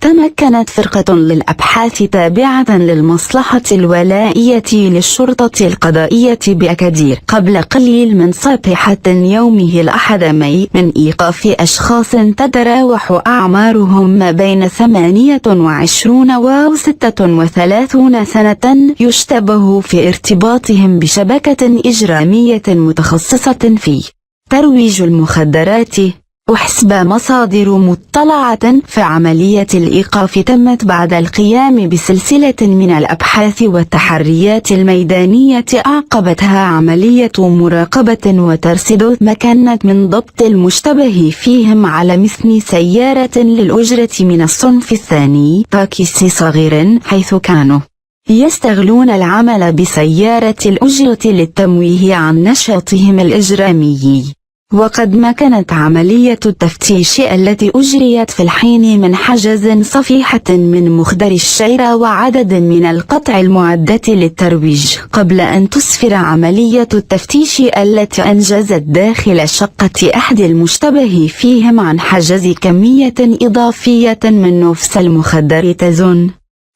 تمكنت فرقة للأبحاث تابعة للمصلحة الولائية للشرطة القضائية بأكادير قبل قليل من صبيحة يومه الأحد ماي من إيقاف أشخاص تتراوح أعمارهم ما بين 28 و 36 سنة يشتبه في ارتباطهم بشبكة إجرامية متخصصة في ترويج المخدرات. وحسب مصادر مطلعة فعملية الإيقاف تمت بعد القيام بسلسلة من الأبحاث والتحريات الميدانية أعقبتها عملية مراقبة وترصد مكنت من ضبط المشتبه فيهم على مثل سيارة للأجرة من الصنف الثاني تاكسي صغير، حيث كانوا يستغلون العمل بسيارة الأجرة للتمويه عن نشاطهم الإجرامي. وقد مكنت عملية التفتيش التي أجريت في الحين من حجز صفيحة من مخدر الشعيرة وعدد من القطع المعدة للترويج قبل أن تسفر عملية التفتيش التي أنجزت داخل شقة أحد المشتبه فيهم عن حجز كمية إضافية من نفس المخدر تزن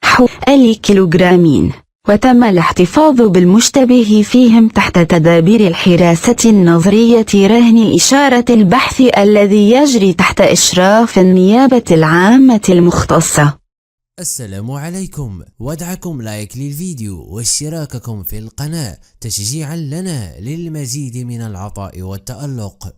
حوالي كيلوغرامين. وتم الاحتفاظ بالمشتبه فيهم تحت تدابير الحراسة النظرية رهن إشارة البحث الذي يجري تحت إشراف النيابة العامة المختصة. السلام عليكم، وادعكم لايك للفيديو واشتراككم في القناة تشجيعا لنا للمزيد من العطاء والتألق.